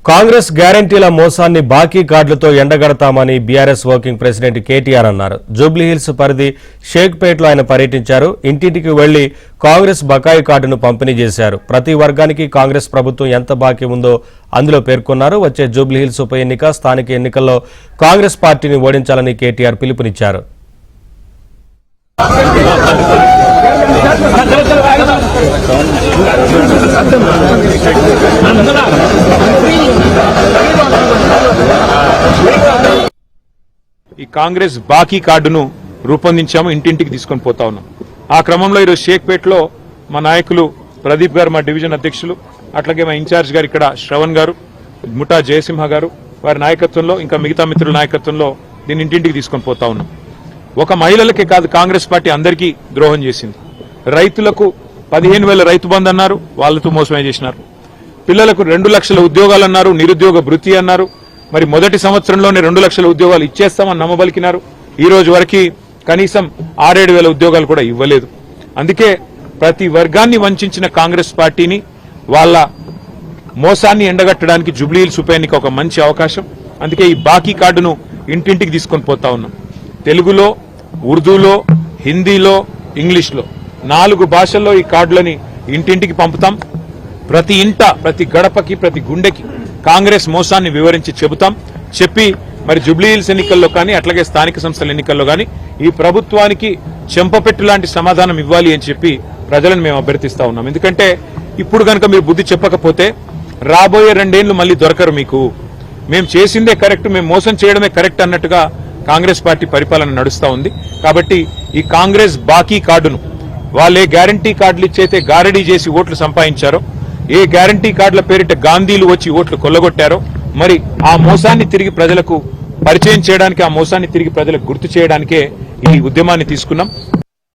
కాంగ్రెస్ గ్యారంటీల మోసాన్ని బాకీ కార్డులతో ఎండగడతామని బీఆర్ఎస్ వర్కింగ్ ప్రెసిడెంట్ కేటీఆర్ అన్నారు. జూబ్లీహిల్స్ పరిధి షేక్పేటలో ఆయన పర్యటించారు. ఇంటింటికి వెళ్లి కాంగ్రెస్ బకాయి కార్డును పంపిణీ చేశారు. ప్రతి వర్గానికి కాంగ్రెస్ ప్రభుత్వం ఎంత బాకీ ఉందో అందులో పేర్కొన్నారు. వచ్చే జూబ్లీహిల్స్ ఉప ఎన్నిక, స్థానిక ఎన్నికల్లో కాంగ్రెస్ పార్టీని ఓడించాలని కేటీఆర్ పిలుపునిచ్చారు. ఈ కాంగ్రెస్ బాకీ కార్డును రూపొందించాము, ఇంటింటికి తీసుకొని పోతా ఉన్నాం. ఆ క్రమంలో ఈరోజు షేక్పేటలో మా నాయకులు ప్రదీప్ గారు, మా డివిజన్ అధ్యక్షులు, అట్లాగే మా ఇన్ఛార్జ్ గారు ఇక్కడ శ్రవణ్ గారు, ముఠా జయసింహ గారు, వారి నాయకత్వంలో ఇంకా మిగతా మిత్రుల నాయకత్వంలో దీన్ని ఇంటింటికి తీసుకొని పోతా ఉన్నాం. ఒక మహిళలకే కాదు, కాంగ్రెస్ పార్టీ అందరికీ ద్రోహం చేసింది. రైతులకు 15,000 రైతు బంధు అన్నారు, వాళ్ళతో మోసమే చేసినారు. పిల్లలకు 2 లక్షల ఉద్యోగాలు అన్నారు, నిరుద్యోగ భృతి అన్నారు. మరి మొదటి సంవత్సరంలోనే 2 లక్షల ఉద్యోగాలు ఇచ్చేస్తామని నమ్మబలికినారు. ఈ రోజు వరకు కనీసం 6-7 వేల ఉద్యోగాలు కూడా ఇవ్వలేదు. అందుకే ప్రతి వర్గాన్ని వంచిన కాంగ్రెస్ పార్టీని, వాళ్ళ మోసాన్ని ఎండగట్టడానికి జూబ్లీహిల్స్ ఉప ఎన్నిక ఒక మంచి అవకాశం. అందుకే ఈ బాకీ కార్డును ఇంటింటికి తీసుకొని పోతా ఉన్నాం. తెలుగులో, ఉర్దూలో, హిందీలో, ఇంగ్లీష్లో 4 భాషల్లో ఈ కార్డులని ఇంటింటికి పంపుతాం. ప్రతి ఇంట, ప్రతి గడపకి, ప్రతి గుండెకి కాంగ్రెస్ మోసాన్ని వివరించి చెబుతాం. చెప్పి మరి జూబ్లీహిల్స్ ఎన్నికల్లో కానీ, అట్లాగే స్థానిక సంస్థల ఎన్నికల్లో కానీ ఈ ప్రభుత్వానికి చెంపపెట్టు లాంటి సమాధానం ఇవ్వాలి అని చెప్పి ప్రజలను మేము అభ్యర్థిస్తా ఉన్నాం. ఎందుకంటే ఇప్పుడు కనుక మీరు బుద్ధి చెప్పకపోతే రాబోయే 2 ఏళ్లు మళ్ళీ దొరకరు మీకు. మేము చేసిందే కరెక్ట్, మేము మోసం చేయడమే కరెక్ట్ అన్నట్టుగా కాంగ్రెస్ పార్టీ పరిపాలన నడుస్తా ఉంది. కాబట్టి ఈ కాంగ్రెస్ బాకీ కార్డును, వాళ్ళే గ్యారంటీ కార్డులు ఇచ్చైతే గారడీ చేసి ఓట్లు సంపాదించారో, ఏ గ్యారంటీ కార్డుల పేరిట గాంధీలు వచ్చి ఓట్లు కొల్లగొట్టారో, మరి ఆ మోసాన్ని తిరిగి ప్రజలకు పరిచయం చేయడానికి, ఆ మోసాన్ని తిరిగి ప్రజలకు గుర్తు చేయడానికే ఈ ఉద్యమాన్ని తీసుకున్నాం.